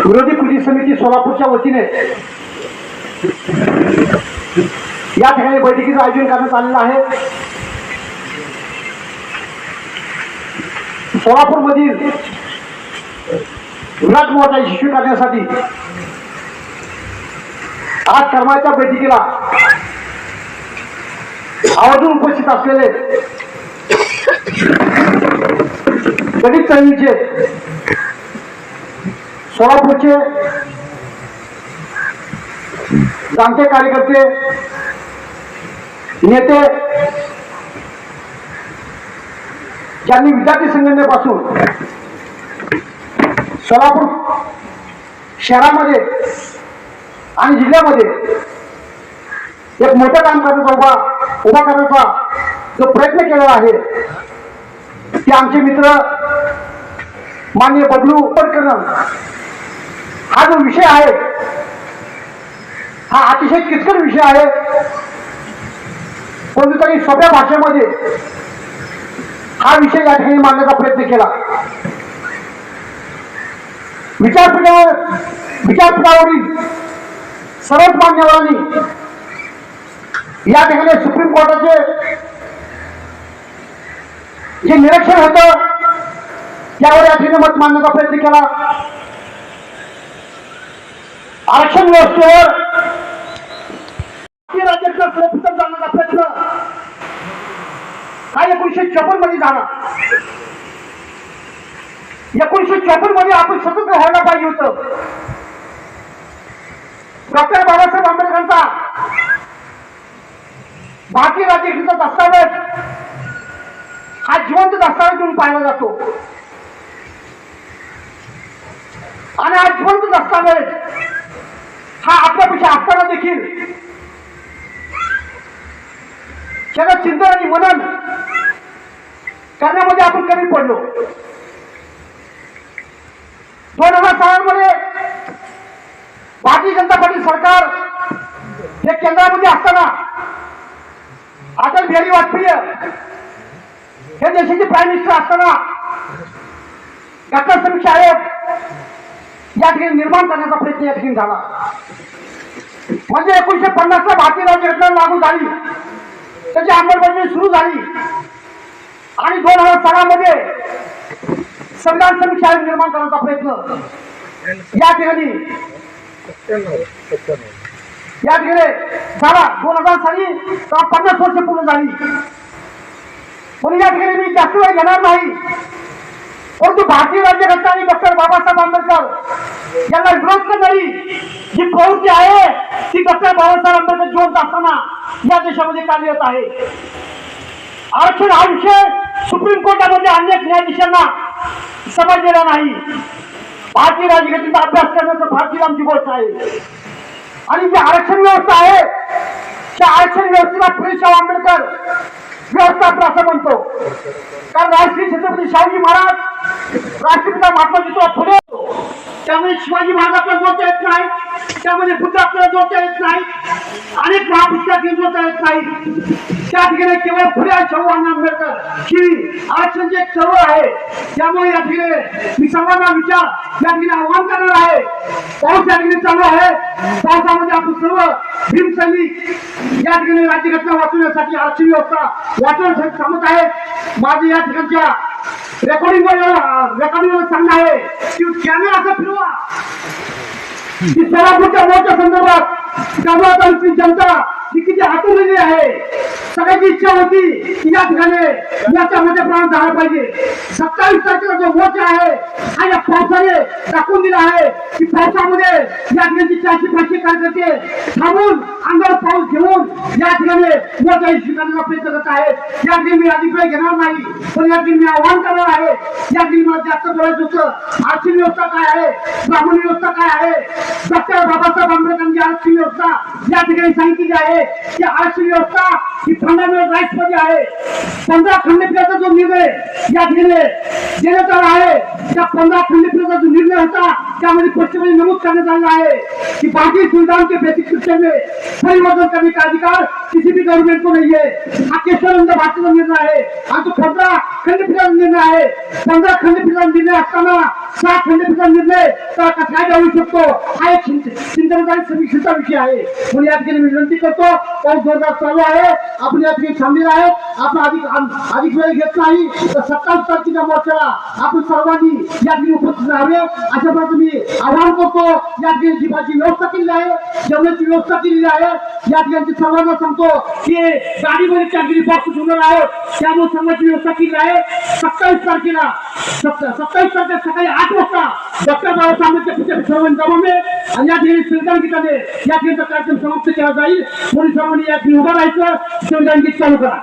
विरोधी कृती समिती सोलापूरच्या वतीने या ठिकाणी बैठकीचं आयोजन करण्यात आलेलं आहे. सोलापूरमधील विराट मोर्चा यशस्वी करण्यासाठी आज कर्माच्या बैठकीला आवर्जून उपस्थित असलेले गणित चळवळीचे सोलापूरचे जाणते कार्यकर्ते नेते ज्यांनी विद्यार्थी संघटनेपासून सोलापूर शहरामध्ये आणि जिल्ह्यामध्ये एक मोठं काम करण्याचा उभा करण्याचा जो प्रयत्न केलेला आहे ते आमचे मित्र माननीय बबलू उपकरण. हा जो विषय आहे हा अतिशय किचकट विषय आहे, परंतु तरी सोप्या भाषेमध्ये हा विषय या ठिकाणी मांडण्याचा प्रयत्न केला. विचारपीठावरील सर्वच मान्यवरांनी या ठिकाणी सुप्रीम कोर्टाचे जे निरीक्षण होतं त्यावर या ठिकाणी मत मांडण्याचा प्रयत्न केला. आरक्षण व्यवस्थेवर राज्यातला सर्वप्रथम जाण्याचा प्रयत्न हा 1954 मध्ये झाला. 1954 मध्ये आपण स्वतंत्र व्हायला पाहिजे होतं. डॉक्टर बाबासाहेब आंबेडकरांचा भारतीय राज्यघटनेचा दस्तावेज हा जिवंत दस्तावेज म्हणून पाहिला जातो आणि हा जिवंत दस्तावेज हा आपल्यापेक्षा असताना देखील त्याचं चिंतन आणि मनन करण्यामध्ये आपण कमी पडलो. 2006 मध्ये भारतीय जनता पार्टी सरकार हे केंद्रामध्ये असताना अटल बिहारी वाजपेयी हे देशाचे प्राईम मिनिस्टर असताना डॉक्टर समीक्षा आयोग या ठिकाणी निर्माण करण्याचा प्रयत्न या ठिकाणी झाला. म्हणजे 1950 ला भारतीय राज्यघटना लागू झाली, त्याची अंमलबजावणी सुरू झाली आणि 2006 मध्ये संविधान समीक्षा आयोग निर्माण करण्याचा प्रयत्न या ठिकाणी झाला. 2000 साली 50 वर्ष पूर्ण झाली. म्हणून या ठिकाणी मी जास्त वेळ घेणार नाही, परंतु भारतीय राज्यघटना आणि डॉक्टर बाबासाहेब आंबेडकर यांना विरोध करणारी जी प्रवृत्ती आहे ती डॉक्टर बाबासाहेब आंबेडकर जिवंत असताना या देशामध्ये कार्यरत आहे. आरक्षण हा विषय सुप्रीम कोर्टामध्ये अनेक न्यायाधीशांना समजलेला नाही. भारतीय राज्यघटनेचा अभ्यास करण्याचं भारतीय आमची गोष्ट आहे. आणि जी आरक्षण व्यवस्था आहे त्या आरक्षण व्यवस्थेला फुले शाहू आंबेडकर व्यवस्था असं म्हणतो. कारण राजश्री छत्रपती शाहूजी महाराज, राष्ट्रपिता महात्मा ज्योतिबा फुले, त्यामुळे शिवाजी महाराज आपल्याला जोडता येत नाही, त्यामध्ये बुद्ध आपल्याला जोडता येत नाही, अनेक महापुस्तक जोडता येत नाही. त्या ठिकाणी केवळ फुले शाहू आणि आंबेडकर ही आरक्षणची एक चळवळ आहे. त्यामुळे या ठिकाणी मी सर्वांना विचार या ठिकाणी आव्हान करणार आहे. पाऊस या ठिकाणी चालू आहे. पावसामध्ये आपण सर्व भीम सैनिक या ठिकाणी राज्यघटना वाचवण्यासाठी आरक्षण व्यवस्था वाचवण्यासाठी सांगत आहे. माझे या ठिकाणच्या रेकॉर्डिंगवर सांगणं आहे की कॅमेरा असं फिरवा की सोलापूरच्या मोठ्या संदर्भात त्यामुळे जनता ही किती आतुरलेली आहे. सगळ्याची इच्छा होती की या ठिकाणी याच्या मोठ्या प्रमाणात झाला पाहिजे. 27 तारखेला जो मोर्चा आहे हा या पावसाने टाकून दिला आहे की पावसामध्ये या ठिकाणी 400-500 कार्यकर्ते थांबून अंगावर पाऊस घेऊन या ठिकाणी मोर्चा यशस्वी करण्याचा प्रयत्न करत आहेत. या ठिकाणी मी अधिक वेळ घेणार नाही, पण या ठिकाणी मी आव्हान करणार आहे. या ठिकाणी मला जास्त बोलायचं होतं. आरक्षण व्यवस्था काय आहे, ब्राह्मण व्यवस्था काय आहे, डॉक्टर बाबासाहेब आंबेडकरांची आरक्षण व्यवस्था या ठिकाणी सांगितलेली आहे की आरक्षण व्यवस्था ही फंडामेंटल राईट्स मध्ये आहे. 15 खंडपीठाचा जो निर्णय या ठिकाणी देण्यात आला आहे, त्या 15 खंडपीठाचा जो निर्णय होता त्यामध्ये स्पष्टपणे नमूद करण्यात आलेला आहे कि भारतीय संविधान के बेसिक सिस्टम में परिवर्तन करने का अधिकार किसी भी गवर्नमेंट को नहीं है. हा केशवानंद भारतीचा निर्णय आहे आणि तो 15 खंडपीठाचा निर्णय आहे. 15 खंडपीठाचा निर्णय असताना 6 खंडपीठाचा निर्णय काय जाऊ शकतो हा एक चिंतनाचा आणि समीक्षेचा विषय आहे. म्हणून या ठिकाणी मी विनंती करतो, पाऊस जोरदार चालू आहे, आपण या ठिकाणी थांबलेला आहे, आपण अधिक वेळ घेत नाही तर 27 तारखेच्या मोर्चाला आपण सर्वांनी या ठिकाणी उपस्थित राहावे अशा प्रकारे मी आवाहन करतो. या ठिकाणी जीवाची व्यवस्था केलेली आहे, जेवणाची व्यवस्था केलेली आहे. या ठिकाणी सर्वांना सांगतो की गाडीमध्ये त्या ठिकाणी बॉक्स ठेवणार आहोत, त्यामुळे सर्वांची व्यवस्था केली आहे. 27 तारखेला सकाळी 8 वाजता डॉक्टर बाबासाहेब आंबेडकर पुतळ्यात सर्वांनी जमावे आणि या ठिकाणी संविधान गीताने या ठिकाणचा कार्यक्रम समाप्त केला जाईल. म्हणून सर्वांनी या ठिकाणी उभं राहायचं, संविधान गीत चालू करा.